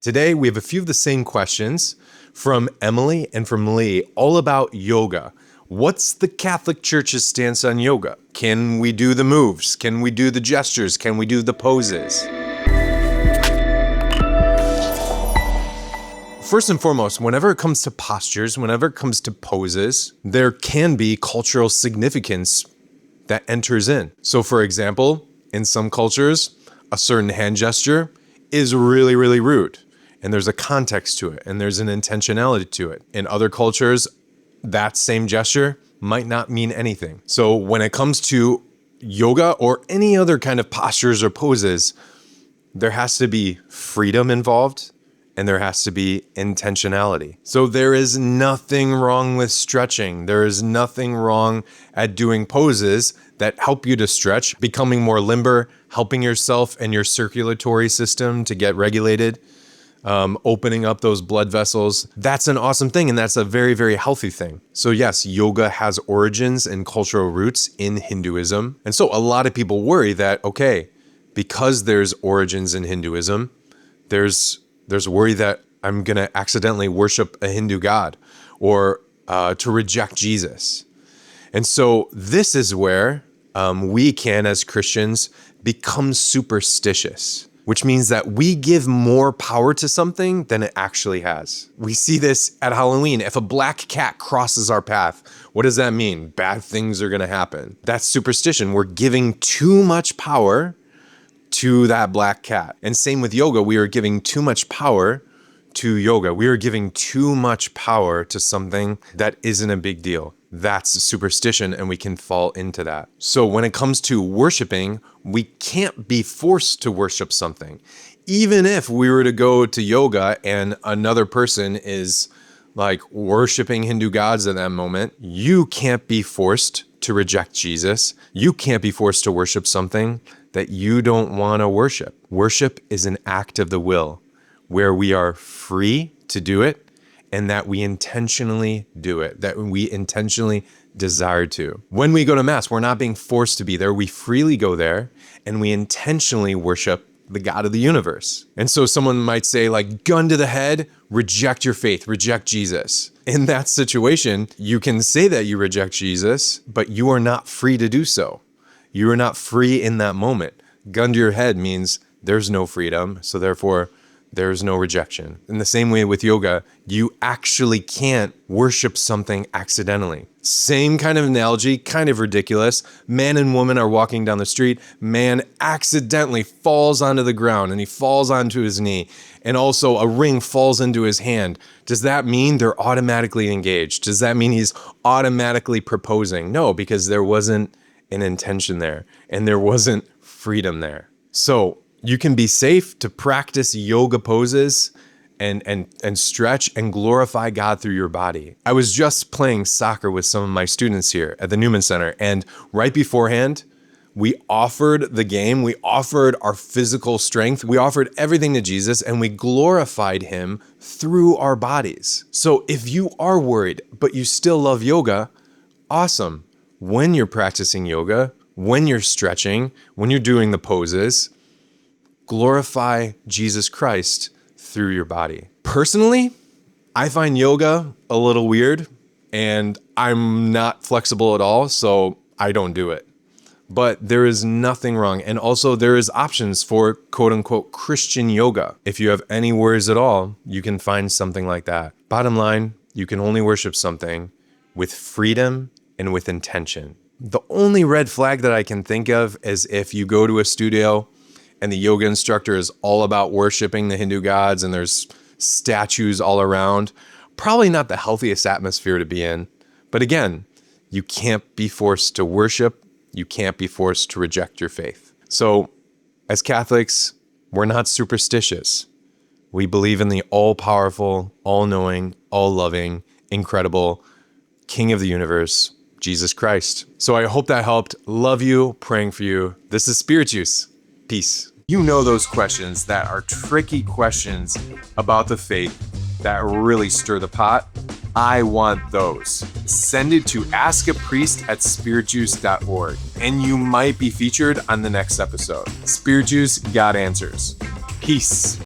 Today, we have a few of the same questions from Emily and from Lee, all about yoga. What's the Catholic Church's stance on yoga? Can we do the moves? Can we do the gestures? Can we do the poses? First and foremost, whenever it comes to postures, whenever it comes to poses, there can be cultural significance that enters in. So for example, in some cultures, a certain hand gesture is really, really rude. And there's a context to it, and there's an intentionality to it. In other cultures, that same gesture might not mean anything. So when it comes to yoga or any other kind of postures or poses, there has to be freedom involved, and there has to be intentionality. So there is nothing wrong with stretching. There is nothing wrong at doing poses that help you to stretch, becoming more limber, helping yourself and your circulatory system to get regulated, opening up those blood vessels. That's an awesome thing, and that's a very, very healthy thing. So yes, yoga has origins and cultural roots in Hinduism. And so a lot of people worry that, okay, because there's origins in Hinduism, there's worry that I'm going to accidentally worship a Hindu god or to reject Jesus. And so this is where we can, as Christians, become superstitious, which means that we give more power to something than it actually has. We see this at Halloween. If a black cat crosses our path, what does that mean? Bad things are going to happen. That's superstition. We're giving too much power to that black cat. And same with yoga. We are giving too much power to yoga. We are giving too much power to something that isn't a big deal. That's superstition, and we can fall into that. So when it comes to worshiping, we can't be forced to worship something. Even if we were to go to yoga and another person is like worshiping Hindu gods at that moment, you can't be forced to reject Jesus. You can't be forced to worship something that you don't want to worship. Worship is an act of the will where we are free to do it and that we intentionally do it, that we intentionally desire to. When we go to Mass, we're not being forced to be there. We freely go there and we intentionally worship the God of the universe. And so someone might say, like, gun to the head, reject your faith, reject Jesus. In that situation, you can say that you reject Jesus, but you are not free to do so. You are not free in that moment. Gun to your head means there's no freedom, so therefore there's no rejection. In the same way with yoga, you actually can't worship something accidentally. Same kind of analogy, kind of ridiculous. Man and woman are walking down the street. Man accidentally falls onto the ground and he falls onto his knee. And also a ring falls into his hand. Does that mean they're automatically engaged? Does that mean he's automatically proposing? No, because there wasn't an intention there and there wasn't freedom there. So you can be safe to practice yoga poses and stretch and glorify God through your body. I was just playing soccer with some of my students here at the Newman Center, and right beforehand, we offered the game, we offered our physical strength, we offered everything to Jesus, and we glorified him through our bodies. So if you are worried, but you still love yoga, awesome. When you're practicing yoga, when you're stretching, when you're doing the poses, glorify Jesus Christ through your body. Personally, I find yoga a little weird and I'm not flexible at all, so I don't do it. But there is nothing wrong. And also there is options for quote unquote Christian yoga. If you have any worries at all, you can find something like that. Bottom line, you can only worship something with freedom and with intention. The only red flag that I can think of is if you go to a studio and the yoga instructor is all about worshiping the Hindu gods and there's statues all around. Probably not the healthiest atmosphere to be in. But again, you can't be forced to worship. You can't be forced to reject your faith. So as Catholics, we're not superstitious. We believe in the all-powerful, all-knowing, all-loving, incredible King of the universe, Jesus Christ. So I hope that helped. Love you, praying for you. This is Spirit Juice. Peace. You know those questions that are tricky questions about the faith that really stir the pot? I want those. Send it to askapriest@spiritjuice.org and you might be featured on the next episode. Spirit Juice got answers. Peace.